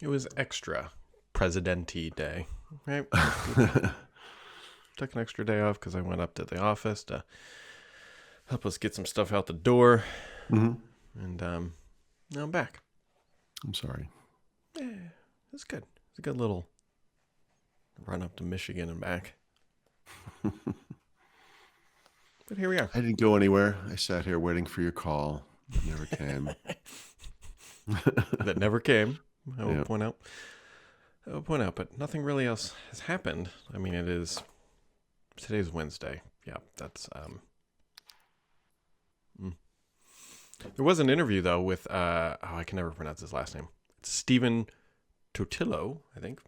It was extra Presidente Day, right? Took an extra day off because I went up to the office to help us get some stuff out the door. Mm-hmm. And now I'm back. I'm sorry. Yeah, it's good. It's a good little run up to Michigan and back. But here we are. I didn't go anywhere. I sat here waiting for your call. It never came. That never came, I will Yeah. point out. But nothing really else has happened. I mean, today's Wednesday. Yeah, that's There was an interview though with I can never pronounce his last name. It's Stephen Totillo, I think.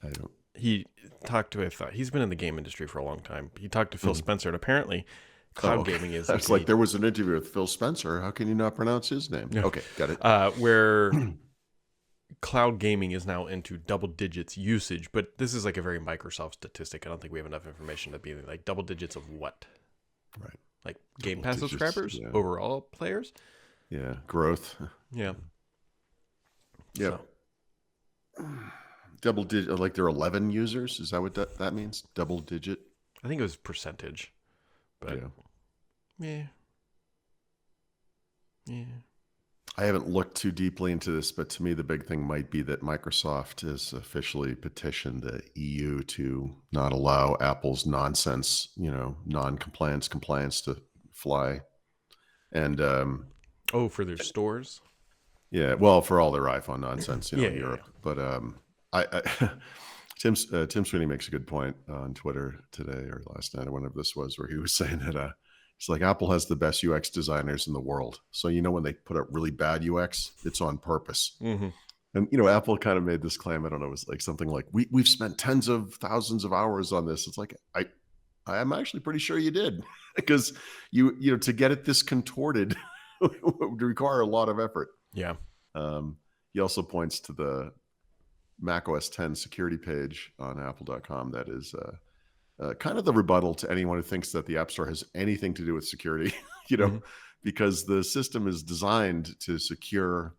I don't. He talked with he's been in the game industry for a long time. He talked to Phil Spencer, and apparently cloud gaming is It's like there was an interview with Phil Spencer. How can you not pronounce his name? No. Okay, got it. Where cloud gaming is now into double digits usage, but this is like a very Microsoft statistic. I don't think we have enough information to be like double digits of what? Right. Like Game Pass digits, subscribers, yeah. overall players? Yeah, growth. Yeah. Yep. So, Double digit, like there are 11 users. Is that what that means? Double digit? I think it was percentage, but yeah. I haven't looked too deeply into this, but to me, the big thing might be that Microsoft has officially petitioned the EU to not allow Apple's nonsense, non-compliance compliance to fly. And For their stores? yeah, well, for all their iPhone nonsense, in Europe. Yeah. But Tim Sweeney makes a good point on Twitter today or last night or whenever this was, where he was saying that it's like Apple has the best UX designers in the world. So, when they put up really bad UX, it's on purpose. Mm-hmm. And, Apple kind of made this claim. I don't know. It was like something like, we've spent tens of thousands of hours on this. It's like, I'm actually pretty sure you did, because to get it this contorted would require a lot of effort. Yeah. He also points to the Mac OS X security page on apple.com that is kind of the rebuttal to anyone who thinks that the App Store has anything to do with security, because the system is designed to secure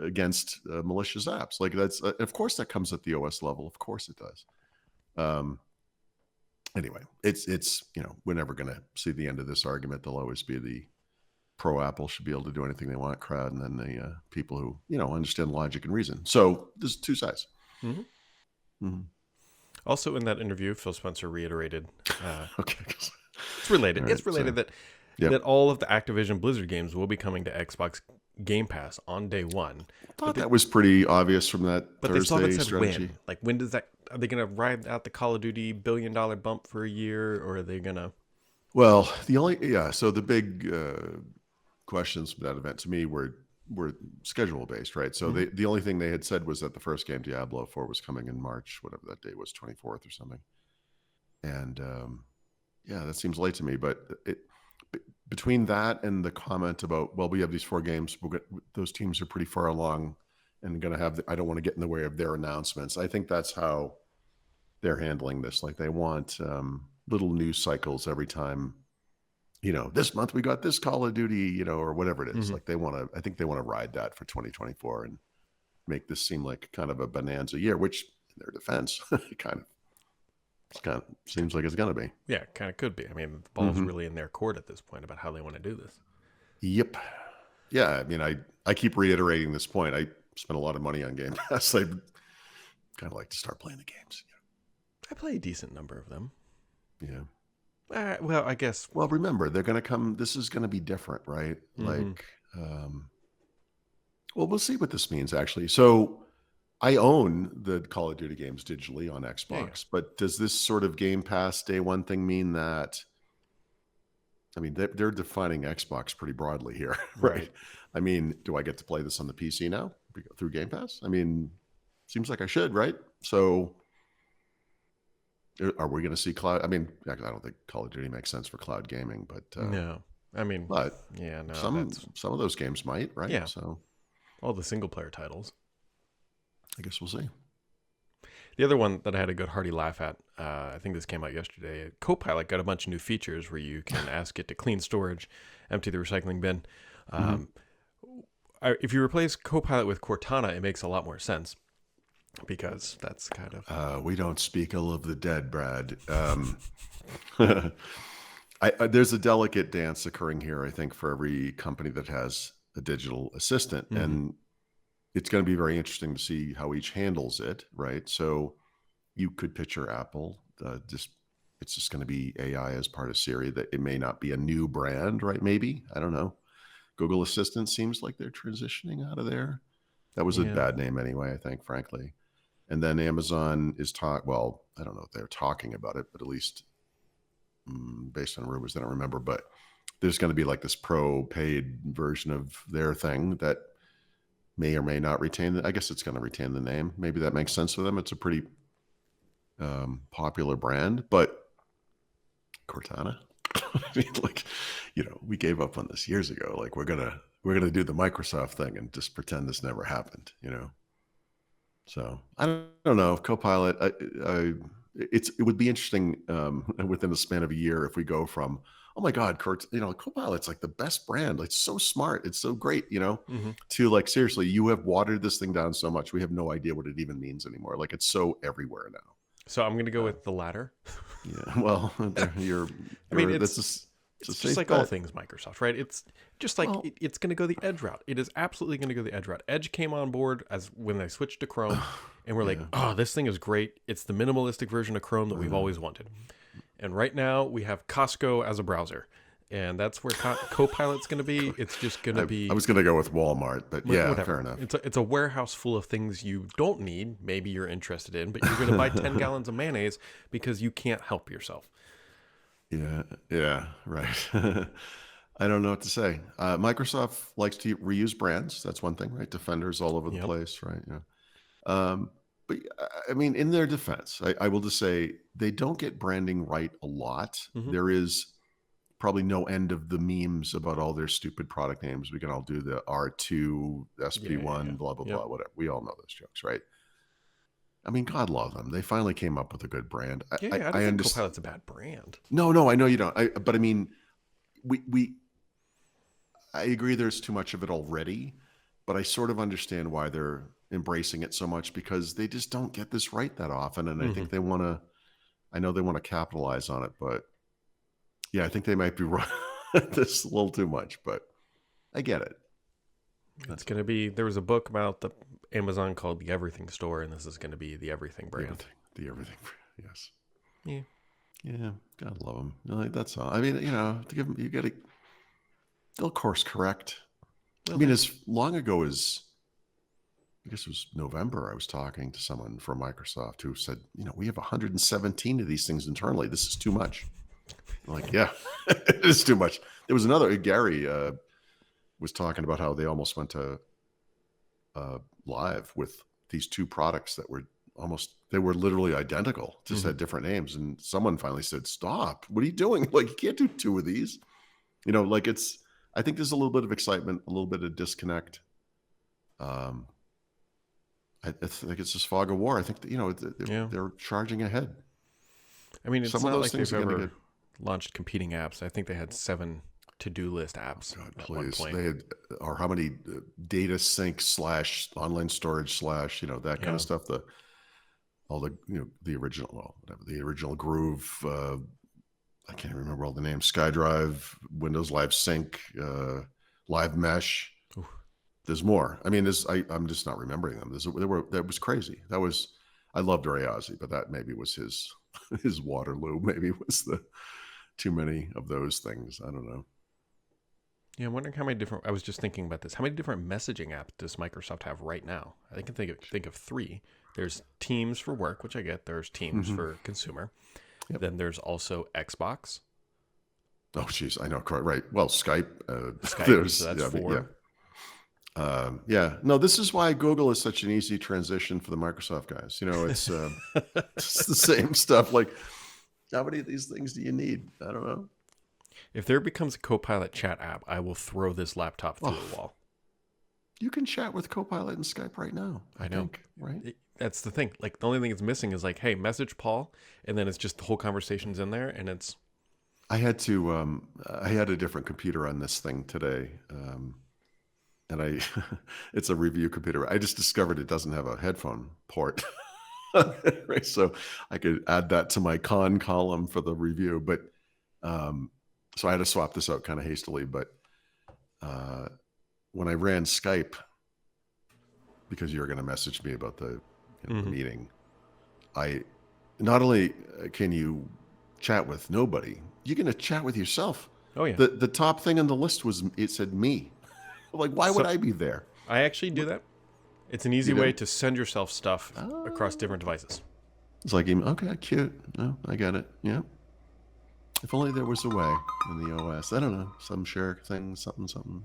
against malicious apps. Like that's, of course, that comes at the OS level. Of course it does. Anyway, it's we're never going to see the end of this argument. There'll always be the pro Apple should be able to do anything they want crowd, and then the people who understand logic and reason. So there's two sides. Mm-hmm. Mm-hmm. Also, in that interview, Phil Spencer reiterated. Okay, it's related. Right, it's related that all of the Activision Blizzard games will be coming to Xbox Game Pass on day one. I thought that was pretty obvious from that Thursday they still haven't said strategy. when. Like, when does that? Are they going to ride out the Call of Duty $1 billion bump for a year, or are they going to? Well, so the big questions from that event to me were schedule based, right? So the only thing they had said was that the first game, Diablo 4, was coming in March, whatever that date was, 24th or something. And that seems late to me. But between that and the comment about, well, we have these 4 games, those teams are pretty far along and going to have. I don't want to get in the way of their announcements. I think that's how they're handling this. Like they want little news cycles every time. This month we got this Call of Duty, or whatever it is. Like I think they want to ride that for 2024 and make this seem like kind of a bonanza year, which in their defense, it kind of seems like it's going to be. Yeah, it kind of could be. I mean, the ball's really in their court at this point about how they want to do this. Yep. Yeah. I mean, I keep reiterating this point. I spent a lot of money on Game Pass. I'd kind of like to start playing the games. I play a decent number of them. Yeah. Well, I guess. Well, remember, they're going to come. This is going to be different, right? Like, we'll see what this means, actually. So I own the Call of Duty games digitally on Xbox, but does this sort of Game Pass day one thing mean that? I mean, they're defining Xbox pretty broadly here, right? I mean, do I get to play this on the PC now through Game Pass? I mean, seems like I should, right? So are we going to see cloud? I mean, I don't think Call of Duty makes sense for cloud gaming, but no, I mean, but no, some of those games might, right? Yeah. So all the single player titles. I guess we'll see. The other one that I had a good hearty laugh at, I think this came out yesterday. Copilot got a bunch of new features where you can ask it to clean storage, empty the recycling bin. if you replace Copilot with Cortana, it makes a lot more sense because that's kind of We don't speak ill of the dead, Brad. There's a delicate dance occurring here, I think, for every company that has a digital assistant. And it's going to be very interesting to see how each handles it, right? So you could picture Apple it's just going to be AI as part of Siri. That it may not be a new brand, right? Maybe, I don't know. Google Assistant seems like they're transitioning out of there. That was a yeah. bad name anyway, I think, frankly. And then Amazon is well, I don't know if they're talking about it, but at least based on rumors, I don't remember. But there's going to be like this pro paid version of their thing that may or may not retain. I guess it's going to retain the name. Maybe that makes sense for them. It's a pretty popular brand, but Cortana. I mean, like, we gave up on this years ago. Like, we're gonna do the Microsoft thing and just pretend this never happened. So I don't know. Copilot. It would be interesting within the span of a year if we go from, oh my God, Copilot's like the best brand. Like, it's so smart. It's so great. To like, seriously, you have watered this thing down so much. We have no idea what it even means anymore. Like, it's so everywhere now. So I'm going to go with the latter. Yeah. Well, I mean, it's just like all things Microsoft, right? It's just like it's going to go the Edge route. It is absolutely going to go the Edge route. Edge came on board as when they switched to Chrome, and we're like, oh, this thing is great. It's the minimalistic version of Chrome that we've always wanted. And right now we have Costco as a browser, and that's where Copilot's going to be. It's just going to be. I was going to go with Walmart, but yeah, whatever. Fair enough. It's a warehouse full of things you don't need. Maybe you're interested in, but you're going to buy 10 gallons of mayonnaise because you can't help yourself. Yeah, right. I don't know what to say. Microsoft likes to reuse brands. That's one thing, right? Defenders all over the place, right? Yeah. But I mean, in their defense, I will just say they don't get branding right a lot. There is probably no end of the memes about all their stupid product names. We can all do the R2, SP1, blah, blah, blah, whatever. We all know those jokes, right? I mean, God love them. They finally came up with a good brand. I don't think Copilot's a bad brand. No, I know you don't. But I mean, I agree there's too much of it already, but I sort of understand why they're embracing it so much, because they just don't get this right that often. And I think they want to capitalize on it, but yeah, I think they might be right this a little too much, but I get it. It's going to be, there was a book about the Amazon called The Everything Store, and this is going to be the Everything brand. The Everything, yes. Yeah. God love them. That's all. I mean, to give them, you got to, they'll course correct. I mean, as long ago as, I guess it was November, I was talking to someone from Microsoft who said, we have 117 of these things internally. This is too much. I'm like, yeah, it is too much. There was another, Gary was talking about how they almost went to live with these two products that were they were literally identical, just had different names. And someone finally said, stop, what are you doing? Like, you can't do two of these. Like, I think there's a little bit of excitement, a little bit of disconnect. I think it's this fog of war. I think that, they're charging ahead. I mean, it's not like they've ever launched competing apps. I think they had 7 to-do list apps. God, please. They had, or how many data sync / online storage / that kind of stuff. All the, the original, the original Groove. I can't remember all the names. SkyDrive, Windows Live Sync, Live Mesh. Ooh. There's more. I mean, I'm just not remembering them. That was crazy. I loved Rayazi, but that maybe was his Waterloo. Maybe was too many of those things. I don't know. Yeah, I'm wondering how many different. I was just thinking about this. How many different messaging apps does Microsoft have right now? I can think of 3. There's Teams for work, which I get. There's Teams for consumer. Yep. Then there's also Xbox. Oh, geez, I know. Right. Well, Skype. Skype. So that's 4. Yeah. No, this is why Google is such an easy transition for the Microsoft guys. It's it's the same stuff. Like, how many of these things do you need? I don't know. If there becomes a Copilot chat app, I will throw this laptop through the wall. You can chat with Copilot and Skype right now. I know. Think, right? That's the thing. Like, the only thing it's missing is like, hey, message Paul, and then it's just the whole conversation's in there, and it's. I had a different computer on this thing today. and I it's a review computer. I just discovered it doesn't have a headphone port. Right, so I could add that to my con column for the review, but um, so I had to swap this out kind of hastily. But uh, when I ran Skype, because you were going to message me about the meeting, I not only can you chat with nobody, you're going to chat with yourself. Oh yeah. The top thing on the list it said me. I'm like, why would I be there? I actually do that. It's an easy way to send yourself stuff across different devices. It's like, okay, cute. No, I get it. Yeah. If only there was a way in the OS. I don't know, some share thing, something.